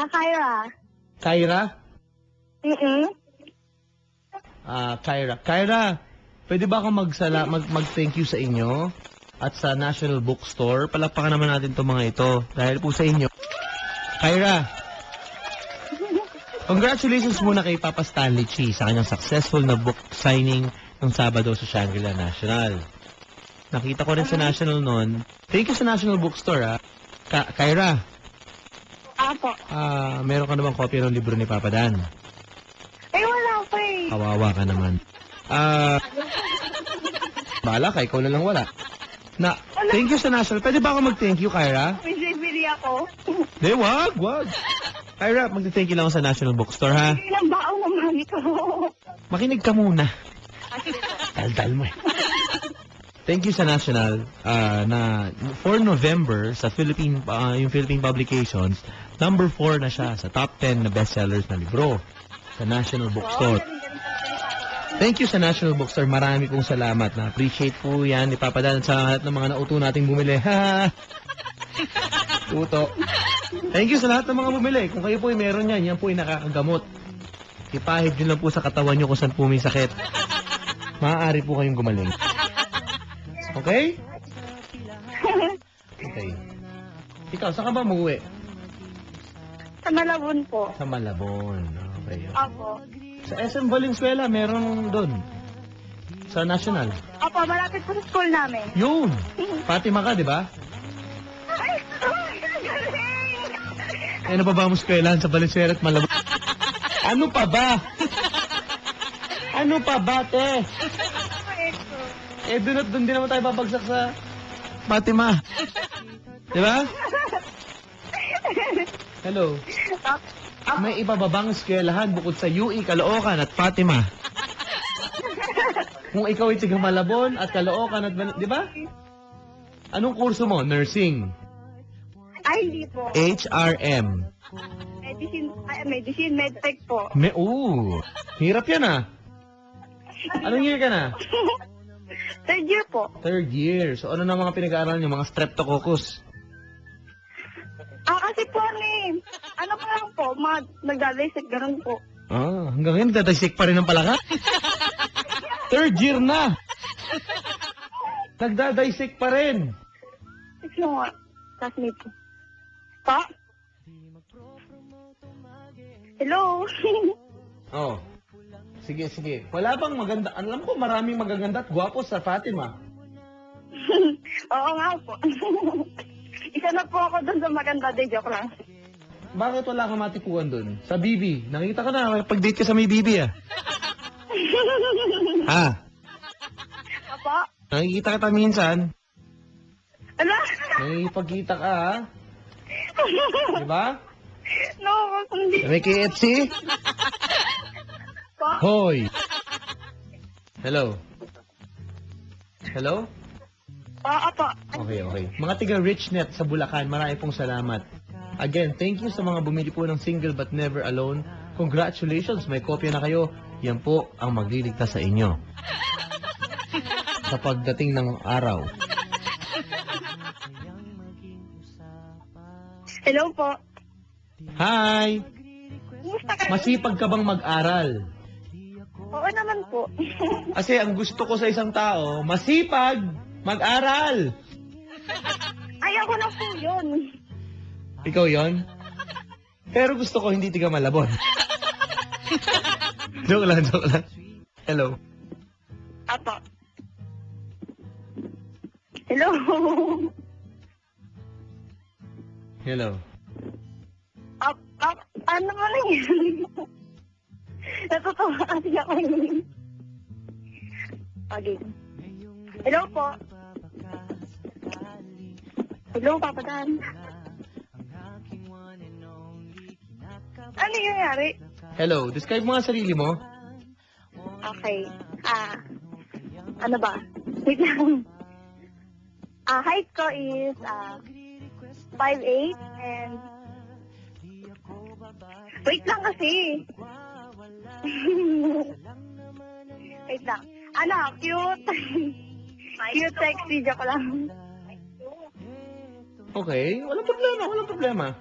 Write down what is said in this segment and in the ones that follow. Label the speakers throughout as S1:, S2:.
S1: Kyra.
S2: Kyra?
S1: Mm-mm.
S2: Kyra. Kyra, pwede ba akong mag-thank you sa inyo at sa National Bookstore? Palakpakan naman natin itong mga ito dahil po sa inyo. Kyra, congratulations muna kay Papa Stanley Chi sa kanyang successful na book signing ng Sabado sa Shangri-La National. Nakita ko rin sa National noon. Thank you sa National Bookstore, ha. Kyra.
S1: Apo.
S2: Meron ka namang kopya ng libro ni Papa Dan.
S1: Ay, wala pa eh.
S2: Kawawa ka naman. Bahala ka, ikaw na lang wala. Thank you sa National. Pwede ba ako mag-thank you, Kyra?
S1: May bibili ako.
S2: Hindi, wag. Kyra, mag-thank you lang ako sa National Bookstore, ha?
S1: Ilang baong naman ito.
S2: Makinig ka muna. Daldal mo eh. Thank you sa National na for November sa yung Philippine Publications, number 4 na siya sa top 10 na bestsellers na libro sa National Bookstore. Thank you sa National Bookstore. Marami pong salamat. Na-appreciate po yan ni Papa Dan sa lahat ng mga nauto nating bumili. Ha! Tuto. Thank you sa lahat ng mga bumili. Kung kayo po ay meron yan, yan po ay nakakagamot. Ipahid nyo lang po sa katawan nyo kung saan po may sakit. Maaari po kayong gumaling. Okay? Okay. Ikaw, saan ka ba umuwi?
S1: Sa Malabon po.
S2: Sa Malabon. Okay.
S1: Apo.
S2: Sa SM Valenzuela, meron doon. Sa National.
S1: Apo, malapit po sa school namin.
S2: Yun! Fatima ka, di ba?
S1: Ay,
S2: Ano pa ba mo eskwelahan sa Valenzuela at Malabon? Ano pa ba? Ano pa ba, te? Doon at doon din naman tayo babagsak sa Fatima. Di ba? Hello. May iba ba bang eskwelahan bukod sa UE, Caloocan at Fatima? Kung ikaw ay tiga Malabon at Caloocan at... Di ba? Anong kurso mo? Nursing?
S1: Ay, hindi po.
S2: HRM?
S1: Medicine, medtech po.
S2: Hirap yan ah. Anong year ka na?
S1: Third year po.
S2: Third year. So ano na mga pinag-aaral niyo? Mga streptococcus?
S1: Kasi po, ano pa lang po, nagdadisik, ganun po.
S2: Hanggang ngayon, nagdadisik pa rin ang palaka? Third year na! Nagdadisik pa rin!
S1: Ito nga, classmate ko. Pa? Hello?
S2: Sige. Wala bang maganda? Alam ko maraming magaganda at gwapo sa Fatima.
S1: Oo nga po. Isa na po ako doon sa maganda day, joke lang.
S2: Bakit wala kang matipuan doon? Sa BB. Nakita ko na, pag-date ka sa may BB ah.
S1: Apa?
S2: Nakikita kita minsan.
S1: Ala?
S2: Nakikipagkita ka ha? Diba?
S1: No, hindi.
S2: May KFC?
S1: Pa?
S2: Hoy! Hello? Hello?
S1: Apa?
S2: Okay. Mga tiga Richnet sa Bulacan, marami pong salamat. Again, thank you sa mga bumili po ng Single But Never Alone. Congratulations, may kopya na kayo. Yan po ang magliligtas sa inyo. Sa pagdating ng araw.
S1: Hello po.
S2: Hi!
S1: Kumusta ka?
S2: Masipag ka bang mag-aral?
S1: Oo naman po.
S2: Kasi ang gusto ko sa isang tao, masipag mag-aral.
S1: Ay, ako na po yun.
S2: Ikaw yon? Pero gusto ko hindi tiga Malabon. Joke lang. Hello.
S1: Apa? Hello?
S2: Hello.
S1: Ano ba na yun? Natutuwa kasi ako yun. Okay. Hello po. Hello, Papa Dan. Ano yung nangyari?
S2: Hello. Describe mo nga sarili mo.
S1: Okay. Ano ba? Wait lang. Height ko is 5'8" and wait lang kasi. Wait lang. Cute. Cute, sexy. Joke lang.
S2: Okay. Walang problema.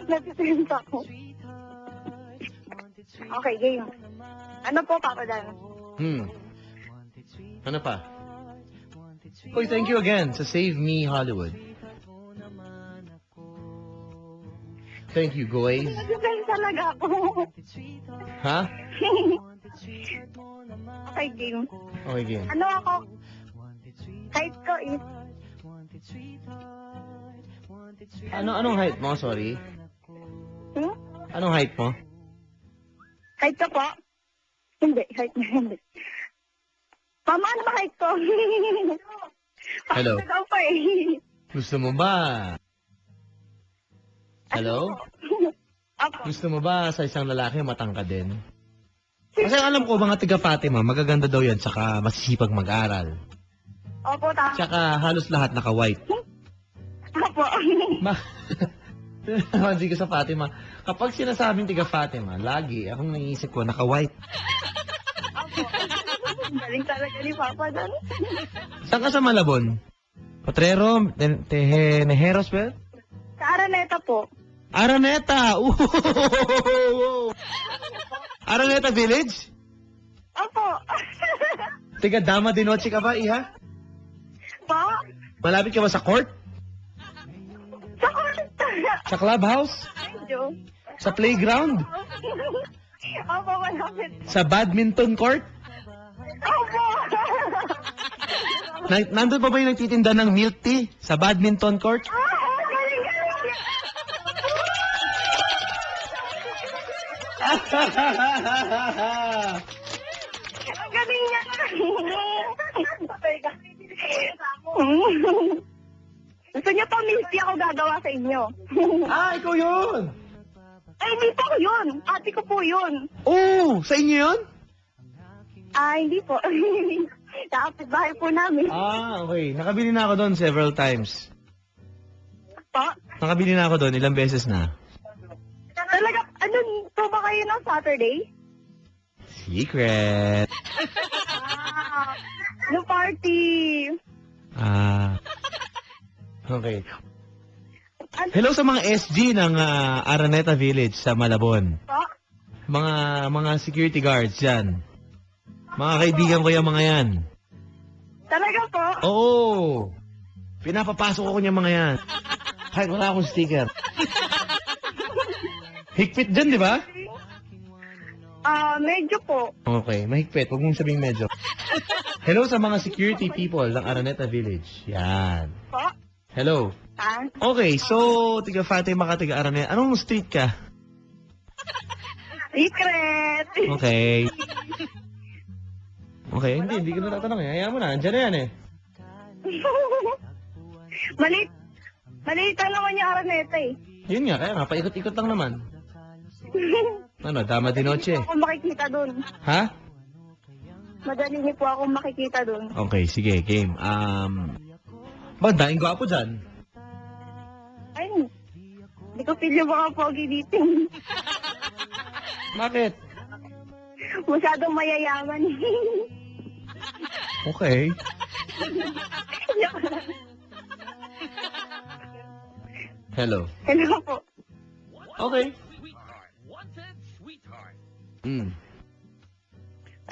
S1: Natitrend ako. Okay, game. Ano po, Papa Dan?
S2: Ano pa? Uy, thank you again sa Save Me Hollywood. Thank you, guys.
S1: Natitrend talaga ako.
S2: Ha?
S1: Okay, game.
S2: Okay, game.
S1: Ano ako? Height ko is...
S2: Anong height mo? Sorry.
S1: Hmm?
S2: Anong height mo?
S1: Height ko po? Hindi, height mo hindi. Mama, ano ba height ko?
S2: Hello?
S1: Ikaw pa eh.
S2: Gusto mo ba? Hello?
S1: Apo.
S2: Gusto mo ba sa isang lalaki matangkad din? Kasi alam ko, mga tiga Fatima, magaganda daw yan, tsaka masisipag mag-aral.
S1: Opo, tama.
S2: Tsaka halos lahat naka-white.
S1: Apo.
S2: Mansin ko sa Fatima, kapag sinasabing tiga Fatima, lagi akong naiisip ko, naka-white.
S1: Apo. Galing talaga ni Papa Dan.
S2: Saan ka sa Malabon? Potrero? Tejeros ba?
S1: Sa Araneta po.
S2: Araneta! Araneta Village?
S1: Opo.
S2: Tiga Dama de Noche ka ba, Iha?
S1: Po?
S2: Malapit ka ba sa court?
S1: Sa kwarta.
S2: Sa clubhouse?
S1: Medyo.
S2: Sa playground?
S1: Opo, malapit.
S2: Sa badminton court?
S1: Opo.
S2: Nandun pa ba yung nagtitinda ng milk tea? Sa badminton court?
S1: Galing, galing. Ang galing niya. Gusto niyo pa milk ako gagawa sa inyo.
S2: Ikaw yun!
S1: Ay, hindi po ko yun. Ate ko po yun.
S2: Oh, sa inyo yun?
S1: Hindi po. Sa bahay po namin.
S2: Okay. Nakabili na ako doon several times.
S1: Po?
S2: Nakabili na ako doon, ilang beses na.
S1: Talaga, ano po ba kayo ng Saturday?
S2: Secret!
S1: No party.
S2: Okay. Hello sa mga SG ng Araneta Village sa Malabon.
S1: Po?
S2: Mga security guards yan. Mga kaibigan ko yung mga yan.
S1: Talaga po?
S2: Oo! Pinapapasok ko niya mga yan. Kahit wala akong sticker. Higpit dyan, di ba?
S1: Medyo po.
S2: Okay, mahigpit. Huwag mong sabing medyo. Hello sa mga security people ng Araneta Village. Yan.
S1: Po?
S2: Hello. Okay, so, tiga Fatima ka, tiga Araneta. Anong street ka?
S1: Secret.
S2: Okay. Okay, hindi ko na tatanong eh. Hayaan mo na, andyan na yan eh.
S1: Maliit lang naman yung Araneta eh.
S2: Yun nga, kaya nga, paikot-ikot lang naman. Ano, Dama de Noche.
S1: Ako makikita dun.
S2: Ha?
S1: Madali niyo po ako makikita dun.
S2: Okay, sige, game. Daing gwapo dyan.
S1: Ay, hindi ko feel yung mga pogi dito.
S2: Bakit?
S1: Masyadong mayayaman.
S2: Okay. Hello.
S1: Hello po.
S2: Okay.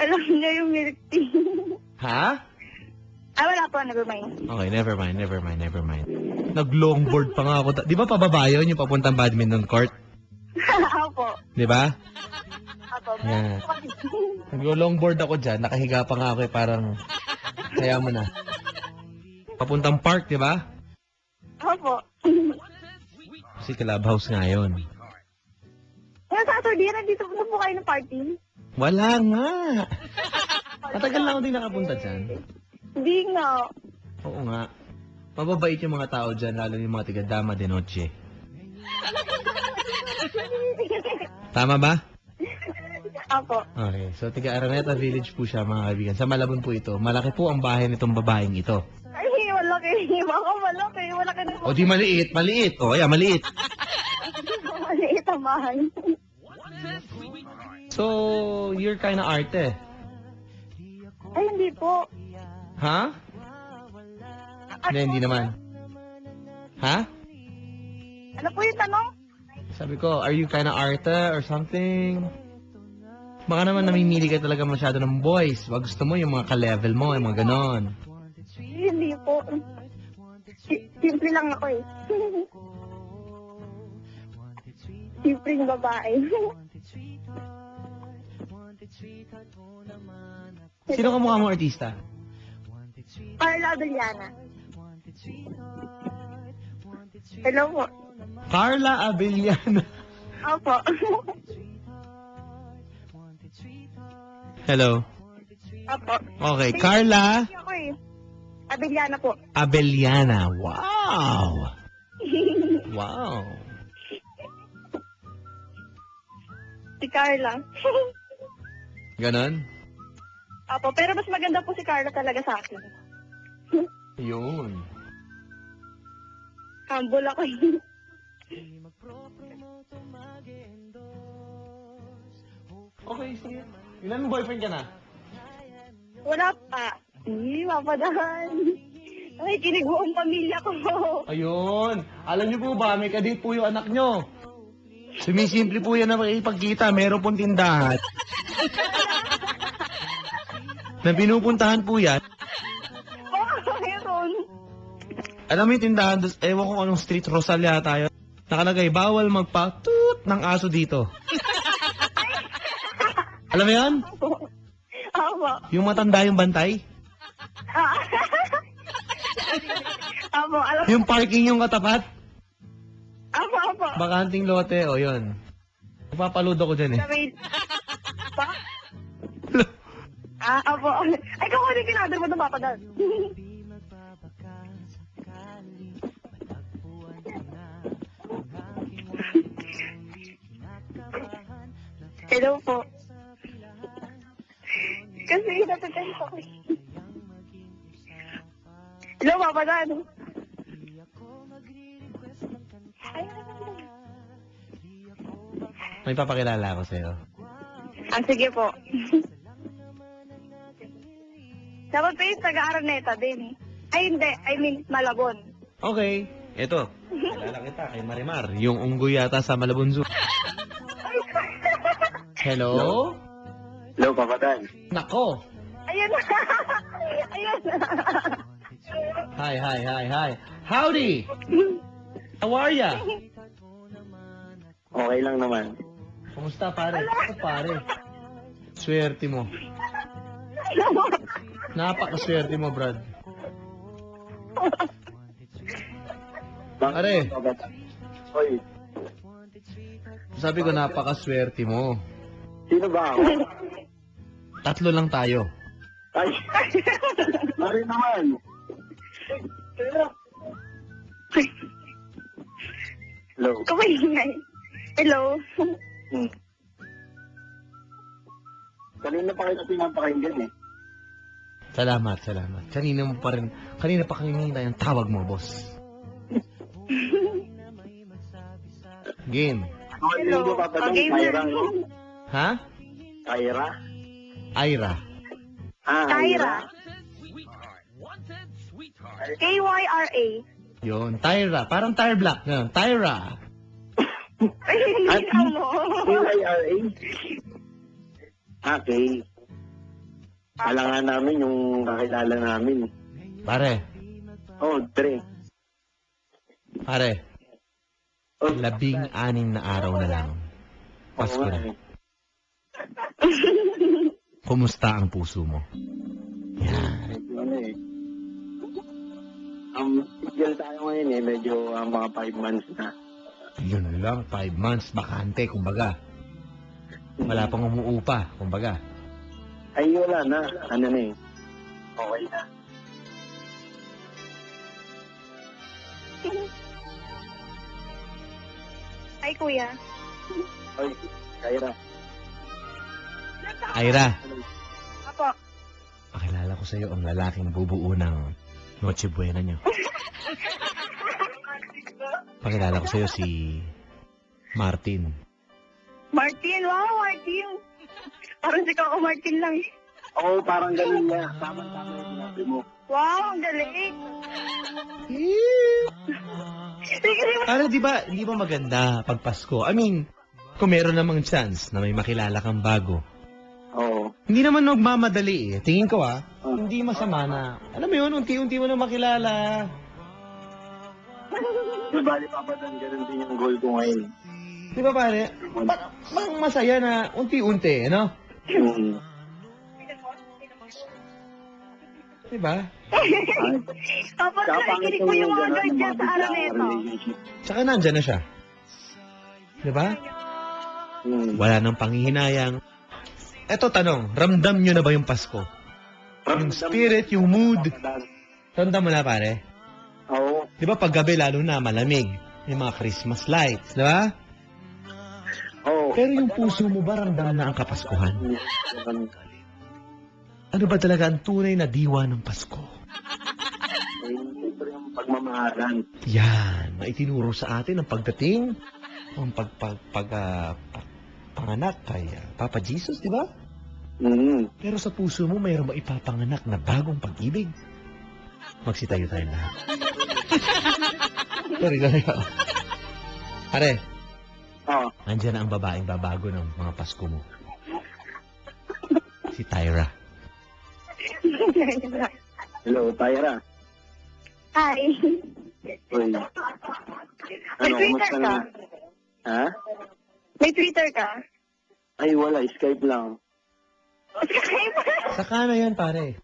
S1: Alam niya yung milk tea.
S2: Ha?
S1: Wala po, never mind.
S2: Okay, never mind. Nag-longboard pa nga ako. Di ba pababa yun yung papuntang badminton court?
S1: Opo.
S2: Di ba?
S1: Opo.
S2: Yeah. Nag-longboard ako dyan. Nakahiga pa nga ako eh. Parang, kaya mo na. Papuntang park, di ba?
S1: Opo.
S2: Kasi clubhouse nga yun.
S1: Kaya Saturday, nandito po kayo ng party?
S2: Wala nga. Matagal na ako din nakapunta dyan.
S1: Hindi nga.
S2: Oo nga. Mababait yung mga tao dyan, lalo yung mga tiga Dama de Noche. Tama ba?
S1: Opo.
S2: Okay. So, tiga Araneta Village po siya, mga kaibigan. Sa Malabon po ito. Malaki po ang bahay nitong babaeng ito.
S1: Ay, malaki. Baka malaki. Malaki na.
S2: O di maliit. Maliit. O, kaya maliit.
S1: Maliit ang bahay.
S2: So, you're kinda arte.
S1: Ay, hindi po.
S2: Ha? Hindi naman. Ha?
S1: Ano po yung tanong?
S2: Sabi ko, are you kinda arte or something? Baka naman namimili ka talaga masyado ng boys. Wag gusto mo yung mga ka-level mo, yung mga ganon.
S1: Hindi po. Simple lang ako eh. Simpleng babae.
S2: Sino ka mukha mong artista?
S1: Carla Abellana. Hello po.
S2: Carla Abellana.
S1: Opo.
S2: Hello.
S1: Opo.
S2: Okay, Carla
S1: Hindi ako eh. Abellana po.
S2: Abellana. Wow! Wow.
S1: Si Carla.
S2: Ganon?
S1: Opo, pero mas maganda po si Carla talaga sa akin.
S2: Yun.
S1: Humble ako eh.
S2: Okay, sige. Ilan boyfriend ka na?
S1: Wala pa. Mapadahan. Ay, kinig buong pamilya ko.
S2: Ayun. Alam niyo po ba, may kadate po yung anak niyo. Sumisimple po yan na makikipagkita. Meron pong tindahan. Na pinupuntahan po yan.
S1: Oh, meron.
S2: Alam mo yung tindahan, ewan ko anong street, Rosalia tayo. Nakalagay, bawal magpa-toot ng aso dito. Alam mo yan?
S1: Opo.
S2: Yung matanda yung bantay.
S1: Opo, alam
S2: Yung parking yung katapat.
S1: Opo.
S2: Bakanting lote, o yun. Napapaload ako dyan eh.
S1: Sabi, pa? Opo. Ay, kung ano yung kinadal mo na papadal. Hello po. Kasi natatalis ako eh. Hello, papadal.
S2: May papakilala ako sa'yo.
S1: Sige po. Dapat pa yung taga-Araneta din. Ay, hindi. I mean, Malabon.
S2: Okay, eto. Kilala kita kay Marimar, yung unggoy yata sa Malabon Zoo. Hello?
S3: Hello, Papadan.
S2: Nako!
S1: Ayun na. Ayun na.
S2: Hi. Howdy! How are ya?
S3: Okay lang naman.
S2: Kumusta pare? Ako pare. Swerte mo. Napakaswerte mo, Brad. Pare.
S3: Papadan. Oy,
S2: Sabi ko napakaswerte mo.
S3: sino ba ako?
S2: 3 lang tayo.
S3: Ay, Mari naman. Hello.
S1: Kumaingay. Hello.
S3: Kanina pa kita pinapakinggan eh.
S2: Salamat. Kanina pa kanina yung tawag mo, boss. Game.
S3: Hello. Hello, Papadan.
S1: Okay,
S3: Kyra, no?
S2: Ha?
S3: Kyra?
S2: Ira.
S1: Kyra. Kyra.
S2: Yun, Tyra. Parang tire block. Ganun. Tyra.
S1: Ay, hindi ka mo.
S3: Kyra? Okay. Kala nga namin yung kakilala namin.
S2: Pare.
S3: Oh, Dre.
S2: Pare.
S3: Oh,
S2: 16 na araw na lang. Pasko
S3: oo nga
S2: na.
S3: eh.
S2: Kumusta ang puso mo? Yan.
S3: Ano eh. Bigyan tayo ngayon eh. Medyo mga 5 months na.
S2: Yun lang, 5 months, bakante, kumbaga. Wala pang umuupa, kumbaga.
S3: Ay, wala na. Ano na eh. Okay na.
S1: Ay, kuya.
S3: Oy, Kyra.
S2: Ira,
S1: Apo.
S2: pakilala ko sa'yo ang lalaking bubuo ng Noche Buena niyo. Pakilala ko sa'yo si Martin.
S1: Martin, wow, Martin. Parang si Coco Martin lang eh.
S3: Oo, parang ganun niya. Tama-tama yung sinabi mo.
S1: Wow, ang galing.
S2: Para di ba maganda pag Pasko? I mean, kung meron namang chance na may makilala kang bago.
S3: Oo.
S2: Hindi naman magmamadali eh. Tingin ko
S3: Oh.
S2: hindi masama na, alam mo yun, unti-unti mo na makilala.
S3: Di ba, Papa Dan, ganun din yung goal ko ngayon.
S2: Di ba pare? Parang masaya na unti-unti, ano?
S3: Hmm.
S2: Di ba?
S1: Tapos nakikinig ko yung mga girl dyan sa araw na ito.
S2: Tsaka nandyan na siya. Di ba?
S3: Hmm.
S2: Wala nang panghihinayang. Eto tanong, ramdam nyo na ba yung Pasko? Yung spirit, yung mood. Ramdam mo na pare?
S3: Oo.
S2: Di ba pag gabi lalo na malamig? Yung mga Christmas lights, di ba?
S3: Oo.
S2: Pero yung puso mo ba ramdam na ang Kapaskuhan? Ano ba talaga ang tunay na diwa ng Pasko?
S3: Siyempre yung pagmamahalan.
S2: Yan, maitinuro sa atin ang pagdating, ang panganak kay Papa Jesus, di ba?
S3: Hmm.
S2: Pero sa puso mo, mayroon ba ipapanganak na bagong pag-ibig? Magsitayo tayo lahat. Sorry. Pare,
S3: Oo.
S2: andyan na ang babaeng babago ng mga Pasko mo. Si Tyra.
S3: Hello, Tyra.
S1: Hi.
S3: Uy.
S1: May Twitter
S3: kumusta
S1: ka?
S3: na? Ha?
S1: May Twitter ka?
S3: Ay, wala. Skype lang.
S2: Saka na yan, pare.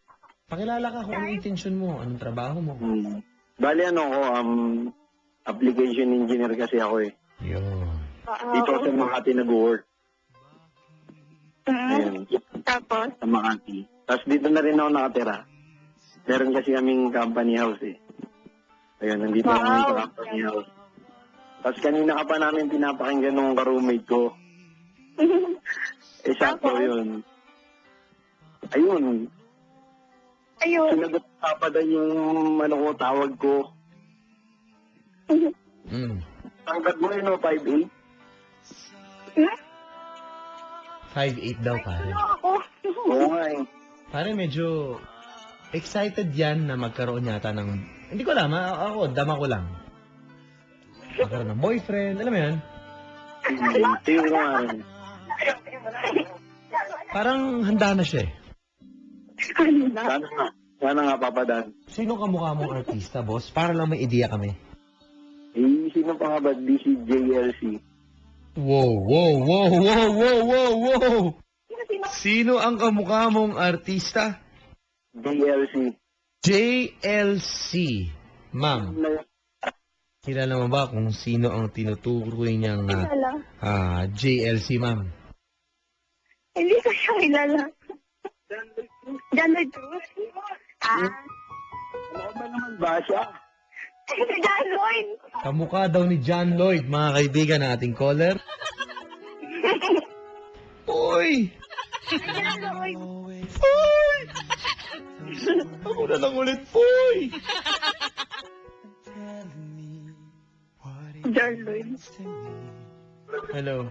S2: Pakilala ka kung anong intensyon mo, anong trabaho mo.
S3: Hmm. Bali, application engineer kasi ako eh.
S2: Yun.
S3: Dito sa Makati nag-work. Ayan.
S1: Tapos?
S3: Sa Makati. Tapos dito na rin ako nakatira. Meron kasi kaming company house eh. Ayun, nandito
S1: Wow.
S3: kami sa company house. Tapos kanina ka pa namin pinapakinggan nung ka-roommate ko. Sakto
S1: Tapos?
S3: yun. Ayun.
S1: Ayun.
S3: Sinagot pa daw yung tawag ko.
S2: Mm.
S3: Tangkat mo yun, 5'8"?
S2: 5'8 daw, pare.
S1: Ano ako?
S3: Oo nga eh.
S2: Pare, medyo excited yan na magkaroon yata ng... Hindi ko alam, ako, dama ko lang. Magkaroon ng boyfriend, alam mo yan?
S3: Tingin ko nga rin.
S2: Parang handa na siya eh.
S1: Ano na?
S3: Sana nga, Papa Dan.
S2: Sino kamukha mong artista, boss? Para lang may ideya kami.
S3: Eh, sino pa nga ba? Di si JLC.
S2: Wow. Sino ang kamukha mong artista?
S3: JLC.
S2: JLC. Ma'am, kilala mo ba kung sino ang tinutukoy niyang
S1: Kilala.
S2: JLC, ma'am?
S1: Hindi ko siya kilala. John Lloyd Cruz?
S3: Ano ba naman ba siya?
S1: Si John Lloyd.
S2: Kamukha daw ni John Lloyd, mga kaibigan ng ating caller. Uy!
S1: Si John Lloyd.
S2: Uy! Ako na lang ulit, uy!
S1: John Lloyd.
S2: Hello.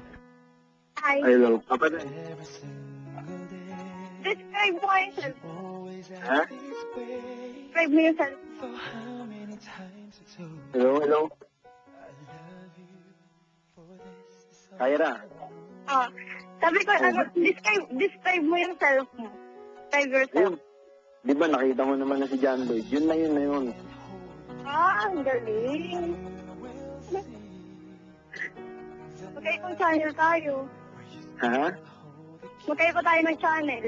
S1: Hi.
S3: Hello, Papa Dan.
S1: Describe mo yourself.
S3: Ha?
S1: Describe mo yourself.
S3: Hello? Tyra.
S1: Sabi ko, describe mo yourself mo. Describe yourself.
S3: Yun. Di ba nakita mo naman na si John Lloyd? Yun na yun.
S1: Ang galing. Magkaibang channel tayo.
S3: Ha?
S1: Magkaiba tayo ng channel.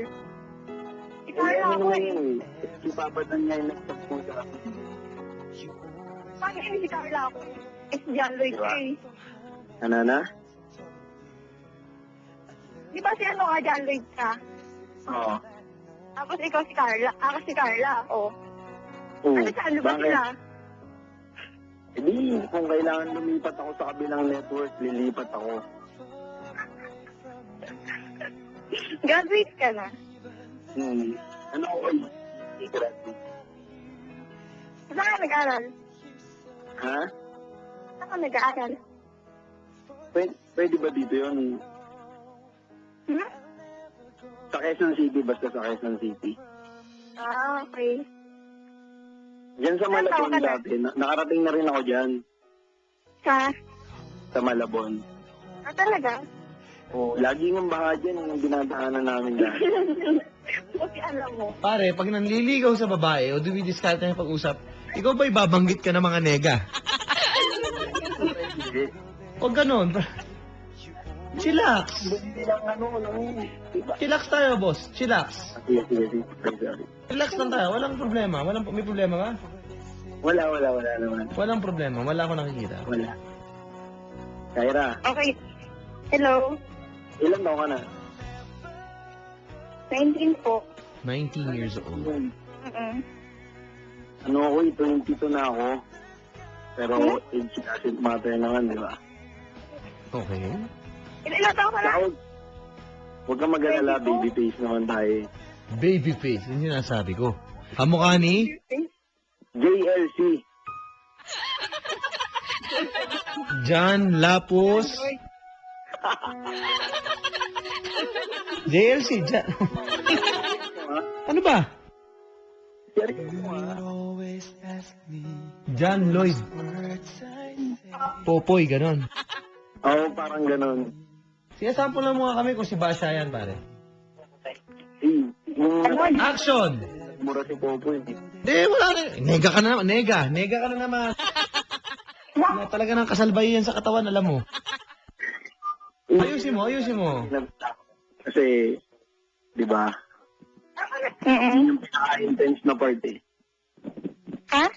S3: Eh,
S1: Ikala
S3: ano
S1: ako
S3: naman
S1: eh.
S3: yun eh. Si Papa Dan nga yung nagtagpo sa akin.
S1: Paano yun si Carla ako? Eh, si John Lloyd
S3: Diba?
S1: eh.
S3: Ano na?
S1: Di ba si ano ka, John Lloyd ka?
S3: Oo.
S1: Tapos ikaw si Carla. Ako si Carla. Oh.
S3: Oo.
S1: Ano channel ba
S3: Bakit?
S1: sila?
S3: Eh di, kung kailangan lumipat ako sa kabilang network, lilipat ako.
S1: Graduate ka na.
S3: Ano ako eh? I-graduate.
S1: Saan ka nag-aaral?
S3: Ha?
S1: Saan ka nag-aaral?
S3: Pwede ba dito yun?
S1: Hmm?
S3: Sa Quezon City, basta sa Quezon City.
S1: Okay.
S3: Diyan sa
S1: Saan
S3: Malabon
S1: ka na?
S3: dati, nakarating na rin ako dyan.
S1: Sa?
S3: sa Malabon.
S1: Talaga?
S3: Oh, lagi ng baha dyan yung dinadaanan namin dahil.
S1: Buti alam mo.
S2: Pare, pag nanliligaw sa babae o dumidiskarte ng pag-usap, ikaw ba'y babanggit ka ng mga nega?
S3: Hindi.
S2: Huwag ganon. Chillax.
S3: Hindi lang diba?
S2: Chillax tayo, boss. Chillax.
S3: Sige. Sorry.
S2: Relax lang tayo. Walang problema. May problema ba?
S3: Wala naman.
S2: Walang problema. Wala akong nakikita.
S3: Wala. Kyra,
S1: Okay. Hello?
S3: ilan taon ka na?
S1: 19 po.
S2: 19 years old.
S3: Ano ako, 22 na ako. Pero age doesn't matter naman, di ba?
S2: Okay.
S1: Ilan taon ka na?
S3: Saka, huwag kang mag-alala, baby face naman tayo.
S2: Baby face. Yun yung sinasabi ko. Kamukha ni
S3: JLC.
S2: John Lapus. JLC. Ano ba?
S3: Seryoso ah.
S2: John Lloyd. Popoy, ganon.
S3: Oo, parang ganun.
S2: Sige, sample lang muna kami kung si Basha yan, pare.
S3: Yung
S2: Action!
S3: mura si Popo, hindi.
S2: Hindi, wala na. Nega ka na naman. Nega ka na naman. Na talaga ng kasalbayan sa katawan, alam mo. Ayusin mo.
S3: Kasi, di ba, yun yung pinaka-intense na part eh.
S1: Ha?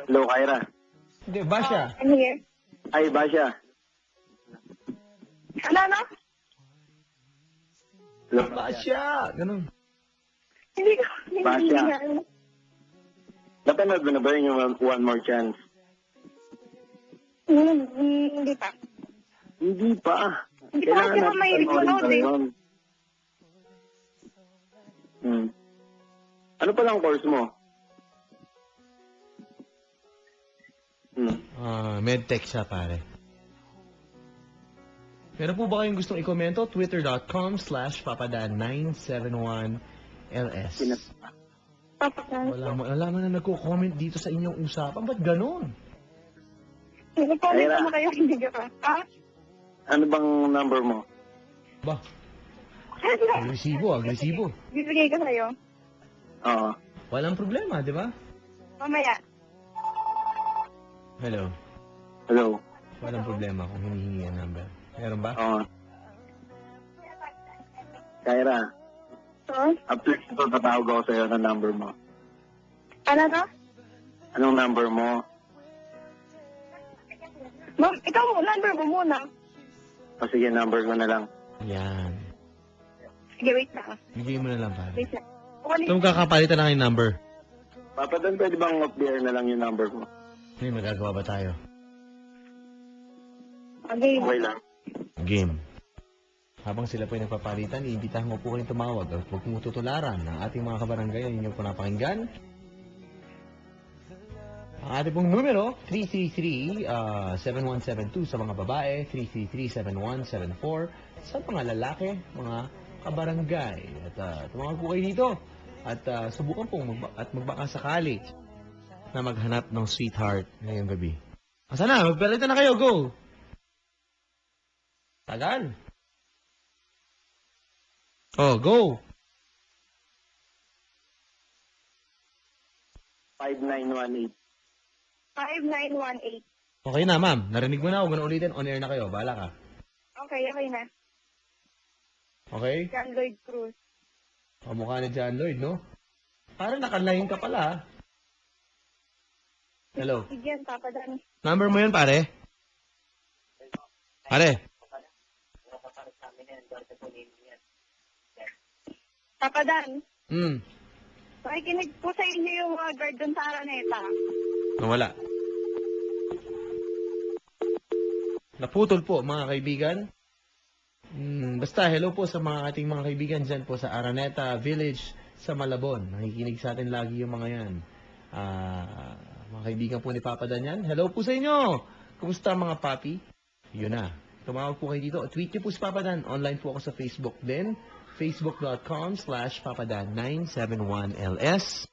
S3: Hello, Kyra.
S2: Hindi, Basha.
S1: I'm here.
S3: Ay, Basha.
S1: Ano?
S3: Hello,
S2: Basha! Ganon.
S1: Hindi ko.
S3: Basha. Napanood mo na ba yung One More Chance?
S1: Hindi pa.
S3: Hindi pa.
S1: Hindi pa kasi ako mahilig manood eh.
S3: Ano palang course mo?
S2: Medtech siya, pare. Meron po ba kayong gustong i-komento? Twitter.com/papadan971ls. Wala man na nagko-comment dito sa inyong usapan. Ba't ganon?
S1: Nag-comment mo kayo, hindi ka. Ha?
S3: Ano bang number mo?
S2: Ba? Agresibo.
S1: Bibigay ko sa'yo.
S3: Oo.
S2: Walang problema, di ba?
S1: Mamaya.
S2: Hello. Walang problema kung hinihingi ang number. Meron ba?
S3: Oo. Kyra,
S1: So?
S3: after ito, tatawag ako sa'yo ng number mo.
S1: Ano to?
S3: Anong number mo?
S1: Ma'am, ikaw mo, number mo muna.
S3: O sige, number ko na lang.
S2: Yan.
S1: Sige, wait na.
S2: Bigay mo na lang, pare.
S1: Wait na.
S2: Ito kakapalitan na yung number.
S3: Papa, doon pwede bang off the air na lang yung number mo?
S2: May magagawa ba tayo?
S1: Okay.
S3: Okay lang.
S2: Game. Habang sila po ay nagpapalitan, iimbitahan ko po kayong tumawag at huwag mong tutularan ng ating mga kabarangay ang inyong pinapakinggan. Ang ating pong numero, 333-7172 sa mga babae, 333-7174 sa mga lalaki, mga kabarangay. At tumawag po kayo dito at subukan pong magbaka sakali na maghanap ng sweetheart ngayong gabi. Asa na? Magpalitan na kayo, go! Tagal. Oh, go!
S3: 5918.
S1: 5918.
S2: Okay na, ma'am. Narinig mo na. Huwag mo na ulitin. On air na kayo. Bahala ka.
S1: Okay na.
S2: Okay?
S1: John Lloyd Cruz.
S2: Kamukha ni John Lloyd, no? Parang nakalayin ka pala, ah. Hello.
S1: Bigyan, Papa Dan.
S2: Number mo yun, pare? Pare?
S1: Papa Dan,
S2: Hmm.
S1: makikinig po sa inyo yung mga guard dun sa Araneta.
S2: Nawala. Naputol po, mga kaibigan. Basta, hello po sa mga ating mga kaibigan dyan po sa Araneta Village sa Malabon. Nakikinig sa atin lagi yung mga yan. Mga kaibigan po ni Papa Dan yan. Hello po sa inyo! Kumusta mga papi? Yun na. Tumawag po kayo dito. Tweet niyo po si Papa Dan. Online po ako sa Facebook din. Facebook.com/papadan971ls.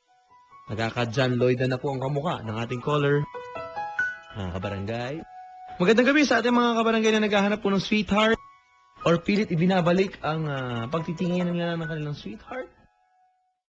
S2: Nagkaka-John Lloyd na po ang kamukha ng ating caller. kabarangay. Magandang gabi sa ating mga kabarangay na naghahanap po ng sweetheart or pilit ibinabalik ang pagtitingin nila ng kanilang sweetheart.